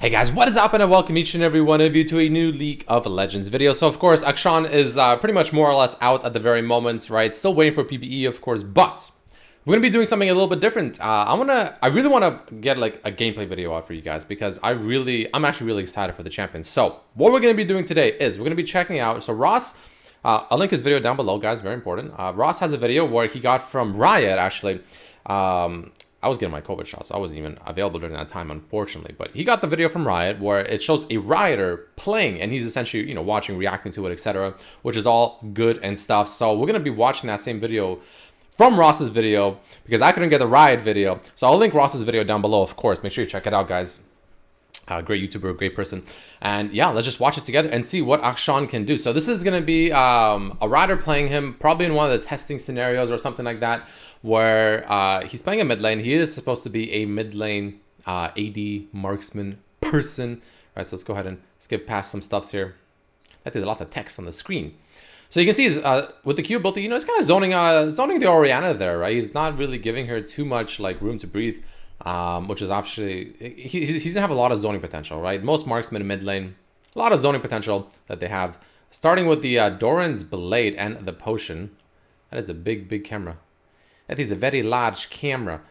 Hey guys, what is up, and I welcome each and every one of you to a new League of Legends video. So of course, AKSHAN is pretty much more or less out at the very moment, right? Still waiting for PPE, of course, but we're gonna be doing something a little bit different. I really wanna get like a gameplay video out for you guys because I'm actually really excited for the champion. So what we're gonna be doing today is we're gonna be checking out. So Ross, I'll link his video down below, guys. Very important. Ross has a video where he got from Riot actually. I was getting my COVID shot, so I wasn't even available during that time, unfortunately. But he got the video from Riot where it shows a Rioter playing, and he's essentially, you know, watching, reacting to it, etc., which is all good and stuff. So we're gonna be watching that same video from Ross's video because I couldn't get the Riot video. So I'll link Ross's video down below, of course. Make sure you check it out, guys. Great YouTuber, great person. And yeah, let's just watch it together and see what AKSHAN can do. So this is going to be a Rider playing him probably in one of the testing scenarios or something like that, where he's playing a mid lane. He is supposed to be a mid lane AD marksman person. All right, so let's go ahead and skip past some stuffs here. That is a lot of text on the screen. So you can see with the Q ability, you know, he's kind of zoning the Orianna there, right? He's not really giving her too much like room to breathe. Which is actually, he's gonna have a lot of zoning potential, right? Most marksmen in mid lane, a lot of zoning potential that they have. Starting with the Doran's Blade and the Potion. That is a big camera. That is a very large camera.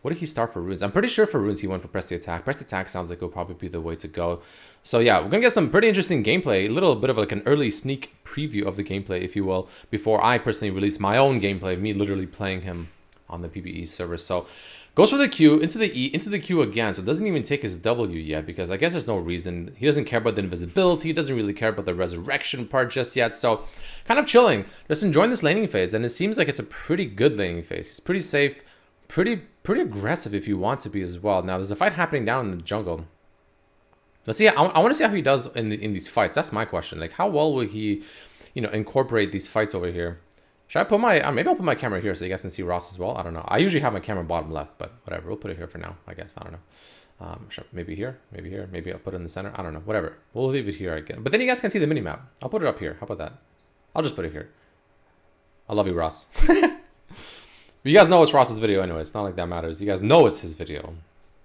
What did he start for runes? I'm pretty sure for runes he went for press the attack. Press the attack sounds like it'll probably be the way to go. So yeah, we're gonna get some pretty interesting gameplay. A little bit of like an early sneak preview of the gameplay, if you will, before I personally release my own gameplay of me literally playing him on the PPE server. So goes for the Q, into the E, into the Q again. So it doesn't even take his W yet because I guess there's no reason. He doesn't care about the invisibility. He doesn't really care about the resurrection part just yet. So kind of chilling, just enjoying this laning phase. And it seems like it's a pretty good laning phase. He's pretty safe, pretty aggressive if you want to be as well. Now there's a fight happening down in the jungle. Let's see. I want to see how he does in these fights. That's my question. Like how well will he, you know, incorporate these fights over here? Should I put my, maybe I'll put my camera here so you guys can see Ross as well. I don't know. I usually have my camera bottom left, but whatever. We'll put it here for now, I guess. I don't know. Maybe here, maybe here. Maybe I'll put it in the center. I don't know. Whatever. We'll leave it here again. But then you guys can see the mini map. I'll put it up here. How about that? I'll just put it here. I love you, Ross. You guys know it's Ross's video anyway. It's not like that matters. You guys know it's his video.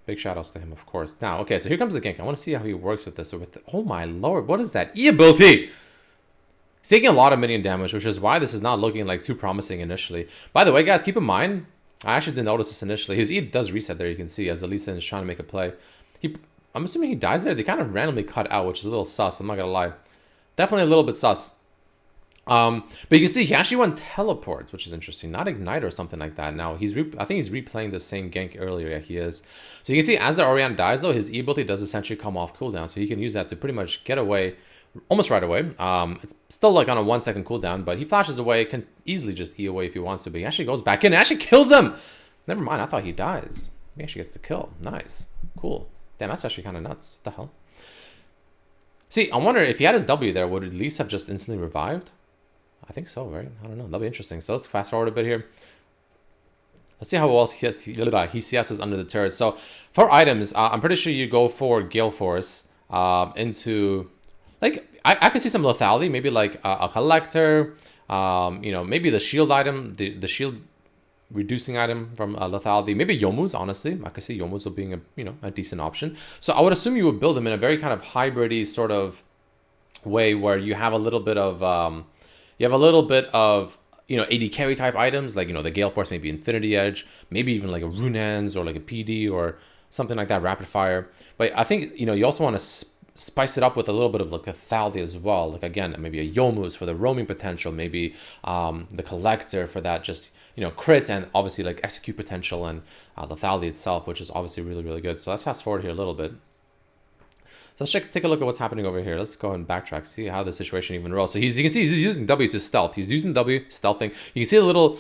Big shout outs to him, of course. Now, okay, so here comes the gank. I want to see how he works with this. Oh my lord, what is that E ability? He's taking a lot of minion damage, which is why this is not looking like too promising initially. By the way, guys, keep in mind, I actually didn't notice this initially. His E does reset there, you can see, as the Lee Sin is trying to make a play. I'm assuming he dies there. They kind of randomly cut out, which is a little sus, I'm not going to lie. Definitely a little bit sus. But you can see he actually went teleports, which is interesting. Not ignite or something like that. Now, I think he's replaying the same gank earlier. Yeah, he is. So you can see as the Orianna dies, though, his E ability does essentially come off cooldown. So he can use that to pretty much get away almost right away. It's still like on a 1 second cooldown, but he flashes away, can easily just E away if he wants to, but he actually goes back in and actually kills him. Never mind, I thought he dies. He actually gets the kill. Nice. Cool. Damn, that's actually kind of nuts. What the hell? See, I wonder if he had his W there, would it at least have just instantly revived? I think so, right? I don't know. That'll be interesting. So let's fast forward a bit here. Let's see how well he CS's under the turret. So for items, I'm pretty sure you go for Gale Force into... Like, I could see some lethality, maybe like a collector, you know, maybe the shield item, the shield reducing item from lethality, maybe Yomu's, honestly. I could see Yomu's being a, you know, a decent option. So I would assume you would build them in a very kind of hybrid-y sort of way where you have a little bit of, you know, AD carry type items, like, you know, the Gale Force, maybe Infinity Edge, maybe even like a Rune Hands or like a PD or something like that, Rapid Fire. But I think, you know, you also want to spice it up with a little bit of like lethality as well. Like again, maybe a Yomu's for the roaming potential, maybe the collector for that just, you know, crit and obviously like execute potential and lethality itself, which is obviously really good. So let's fast forward here a little bit. So let's take a look at what's happening over here. Let's go ahead and backtrack, see how the situation even rolls. So you can see he's using W to stealth. He's using W stealthing. You can see a little.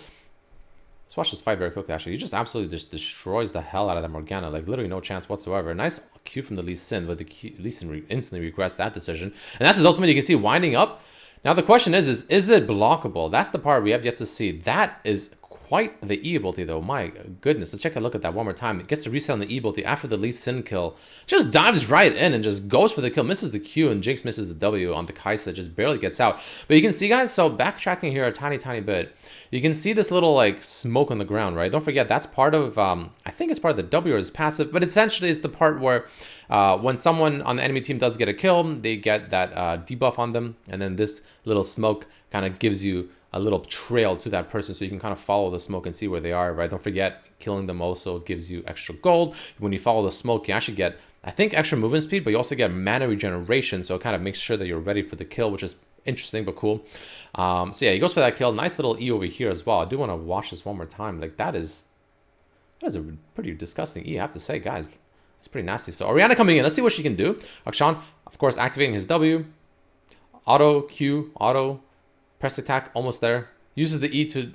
Let's watch this fight very quickly, actually. He just absolutely just destroys the hell out of that Morgana. Like, literally no chance whatsoever. Nice Q from the Lee Sin, but the Lee Sin instantly regrets that decision. And that's his ultimate. You can see winding up. Now, the question is it blockable? That's the part we have yet to see. That is quite the E ability though. My goodness. Let's take a look at that one more time. It gets to reset on the E ability after the Lee Sin kill. Just dives right in and just goes for the kill. Misses the Q and Jinx misses the W on the Kai'Sa. Just barely gets out. But you can see, guys, so backtracking here a tiny bit. You can see this little like smoke on the ground, right? Don't forget that's part of, I think it's part of the W or his passive, but essentially it's the part where when someone on the enemy team does get a kill, they get that debuff on them. And then this little smoke kind of gives you a little trail to that person so you can kind of follow the smoke and see where they are, right? Don't forget, killing them also gives you extra gold. When you follow the smoke, you actually get, I think, extra movement speed, but you also get mana regeneration, so it kind of makes sure that you're ready for the kill, which is interesting but cool. So yeah, he goes for that kill. Nice little E over here as well. I do want to watch this one more time. Like, that is a pretty disgusting E, I have to say, guys. It's pretty nasty. So Orianna coming in. Let's see what she can do. AKSHAN, of course, activating his W. Auto, Q, auto. Press attack, almost there. Uses the E to...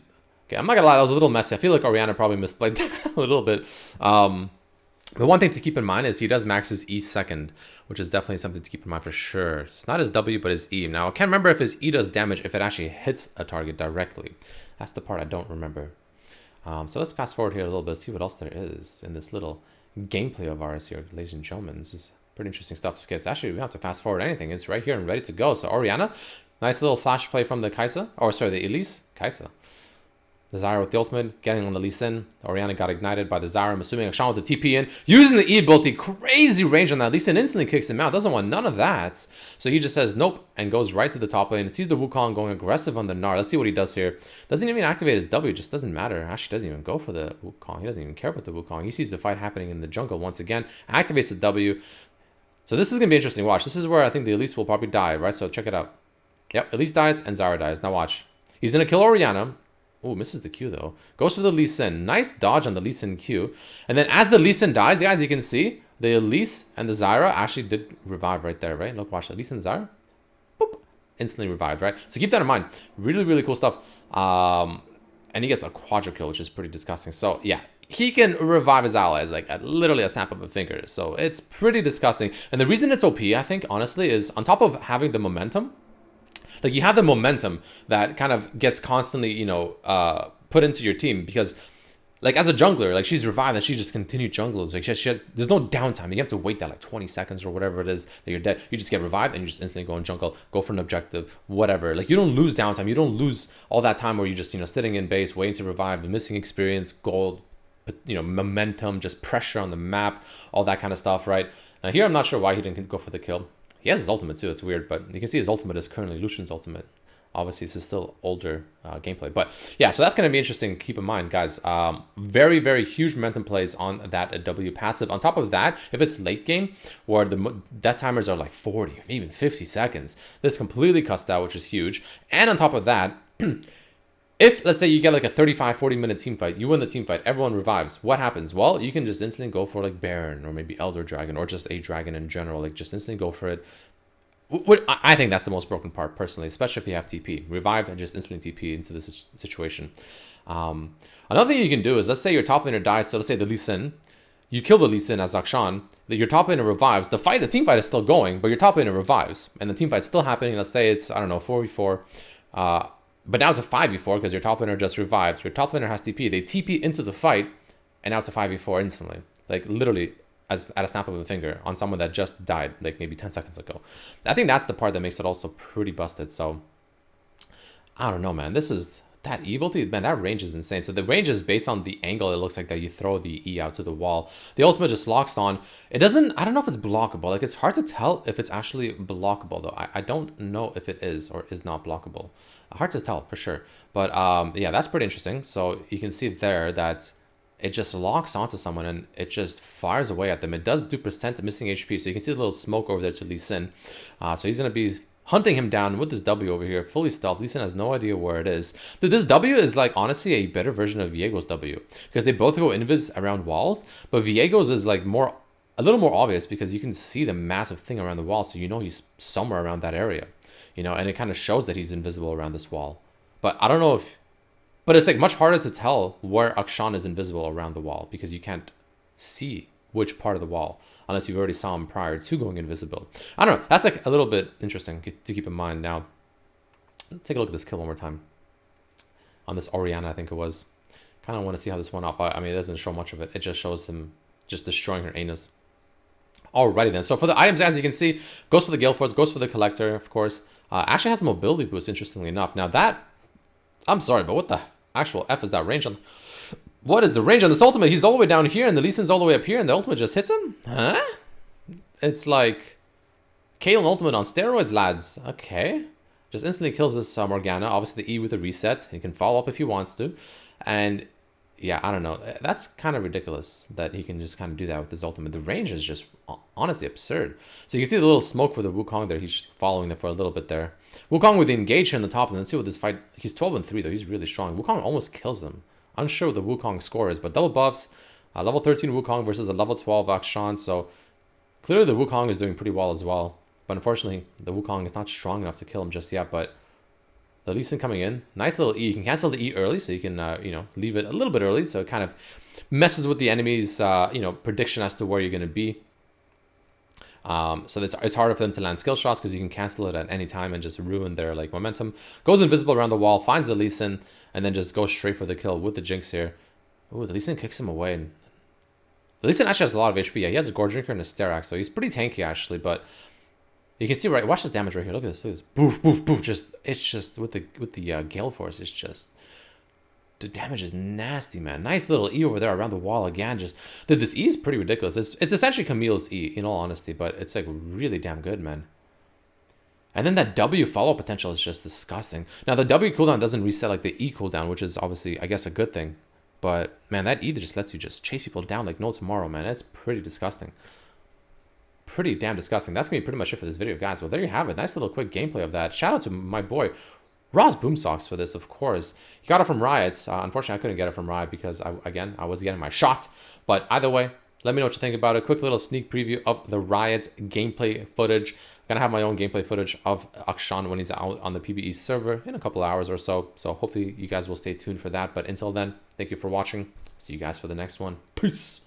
Okay, I'm not gonna lie, that was a little messy. I feel like Orianna probably misplayed that a little bit. The one thing to keep in mind is he does max his E second, which is definitely something to keep in mind for sure. It's not his W, but his E. Now, I can't remember if his E does damage if it actually hits a target directly. That's the part I don't remember. So let's fast forward here a little bit, see what else there is in this little gameplay of ours here, ladies and gentlemen. This is pretty interesting stuff. Okay, so actually, we don't have to fast forward anything. It's right here and ready to go. So Orianna, nice little flash play from the Kai'Sa. Or sorry, the Elise. Kai'Sa. The Zyra with the ultimate, getting on the Lee Sin. Orianna got ignited by the Zyra. I'm assuming AKSHAN with the TP in. Using the E ability, crazy range on that. Lee Sin instantly kicks him out. Doesn't want none of that. So he just says nope and goes right to the top lane. Sees the Wukong going aggressive on the Gnar. Let's see what he does here. Doesn't even activate his W. Just doesn't matter. Actually doesn't even go for the Wukong. He doesn't even care about the Wukong. He sees the fight happening in the jungle once again. Activates the W. So this is going to be interesting. Watch. This is where I think the Elise will probably die, right? So check it out. Yep, Elise dies and Zyra dies. Now watch. He's going to kill Orianna. Oh, misses the Q though. Goes for the Lee Sin. Nice dodge on the Lee Sin Q. And then as the Lee Sin dies, guys, you can see the Elise and the Zyra actually did revive right there, right? Look, watch the Elise and Zyra. Boop. Instantly revived, right? So keep that in mind. Really, really cool stuff. And he gets a quadra kill, which is pretty disgusting. So yeah, he can revive his allies like at literally a snap of a finger. So it's pretty disgusting. And the reason it's OP, I think, honestly, is on top of having the momentum, like you have the momentum that kind of gets constantly, you know, put into your team because like as a jungler, like she's revived and she just continued junglers. Like there's no downtime. You have to wait that like 20 seconds or whatever it is that you're dead. You just get revived and you just instantly go and jungle, go for an objective, whatever. Like you don't lose downtime. You don't lose all that time where you're just, you know, sitting in base, waiting to revive, missing experience, gold, you know, momentum, just pressure on the map, all that kind of stuff, right? Now here, I'm not sure why he didn't go for the kill. He has his ultimate too, it's weird, but you can see his ultimate is currently Lucian's ultimate. Obviously, this is still older gameplay. But yeah, so that's going to be interesting. Keep in mind, guys. Very, very huge momentum plays on that W passive. On top of that, if it's late game, where the death timers are like 40 or even 50 seconds, this completely cuts out, which is huge. And on top of that, if, let's say, you get like a 35, 40-minute team fight, you win the team fight, everyone revives, what happens? Well, you can just instantly go for like Baron or maybe Elder Dragon or just a dragon in general. Like just instantly go for it. I think that's the most broken part, personally, especially if you have TP. Revive and just instantly TP into this situation. Another thing you can do is, let's say your top laner dies, so let's say the Lee Sin. You kill the Lee Sin as AKSHAN, your top laner revives. The team fight is still going, but your top laner revives. And the team fight's still happening. Let's say it's, I don't know, 4v4. But now it's a 5v4 because your top laner just revived. Your top laner has TP. They TP into the fight, and now it's a 5v4 instantly. Like, literally, at a snap of a finger on someone that just died, like, maybe 10 seconds ago. I think that's the part that makes it also pretty busted. So, I don't know, man. That evil dude, man, that range is insane. So the range is based on the angle it looks like that you throw the E out to the wall. The ultimate just locks on. It doesn't, I don't know if it's blockable. Like, it's hard to tell if it's actually blockable, though. I don't know if it is or is not blockable. Hard to tell for sure. But yeah, that's pretty interesting. So you can see there that it just locks onto someone and it just fires away at them. It does do % missing HP. So you can see the little smoke over there to Lee Sin. So he's going to be hunting him down with this W over here, fully stealth. Lee Sin has no idea where it is. Dude, this W is like honestly a better version of Viego's W because they both go invis around walls, but Viego's is like a little more obvious because you can see the massive thing around the wall, so you know he's somewhere around that area, you know, and it kind of shows that he's invisible around this wall. But I don't know if, but it's like much harder to tell where AKSHAN is invisible around the wall because you can't see which part of the wall unless you've already saw him prior to going invisible. I don't know. That's like a little bit interesting to keep in mind. Now, let's take a look at this kill one more time. On this Orianna, I think it was. Kind of want to see how this went off. I mean, it doesn't show much of it. It just shows him just destroying her anus. Alrighty then. So for the items, as you can see, goes for the Gale Force, goes for the Collector, of course. Actually has a mobility boost, interestingly enough. Now that, I'm sorry, but what the actual F is that range on? What is the range on this ultimate? He's all the way down here, and the Lee Sin's all the way up here, and the ultimate just hits him? Huh? It's like Kaylin ultimate on steroids, lads. Okay. Just instantly kills this Morgana. Obviously the E with a reset. He can follow up if he wants to. And yeah, I don't know. That's kind of ridiculous that he can just kind of do that with his ultimate. The range is just honestly absurd. So you can see the little smoke for the Wukong there. He's following them for a little bit there. Wukong with the engage here on the top. And let's see what this fight... He's 12-3 though. He's really strong. Wukong almost kills him. Unsure what the Wukong score is. But double buffs. Level 13 Wukong versus a level 12 AKSHAN. So clearly the Wukong is doing pretty well as well. But unfortunately, the Wukong is not strong enough to kill him just yet. But the Lee Sin coming in. Nice little E. You can cancel the E early, so you can, you know, leave it a little bit early. So it kind of messes with the enemy's, you know, prediction as to where you're going to be. So it's harder for them to land skill shots because you can cancel it at any time and just ruin their, like, momentum. Goes invisible around the wall, finds the Lee Sin, and then just goes straight for the kill with the Jinx here. Ooh, the Lee Sin kicks him away. And the Lee Sin actually has a lot of HP. Yeah, he has a Gore Drinker and a Sterax, so he's pretty tanky, actually, but... You can see right. Watch this damage right here. Look at this. Look at this. Boof, boof, boof. Just it's just with the Gale Force. It's just the damage is nasty, man. Nice little E over there around the wall again. Just this E is pretty ridiculous. It's essentially Camille's E in all honesty, but it's like really damn good, man. And then that W follow potential is just disgusting. Now the W cooldown doesn't reset like the E cooldown, which is obviously I guess a good thing. But man, that E just lets you just chase people down like no tomorrow, man. That's pretty disgusting. Pretty damn disgusting. That's gonna be pretty much it for this video, guys. Well, there you have it. Nice little quick gameplay of that. Shout out to my boy Ross Boomsocks for this, of course. He got it from Riot. Unfortunately, I couldn't get it from Riot because I was getting my shot. But either way, let me know what you think about it. Quick little sneak preview of the Riot gameplay footage. I'm gonna have my own gameplay footage of AKSHAN when he's out on the PBE server in a couple hours or so. So hopefully you guys will stay tuned for that. But until then, thank you for watching. See you guys for the next one. Peace.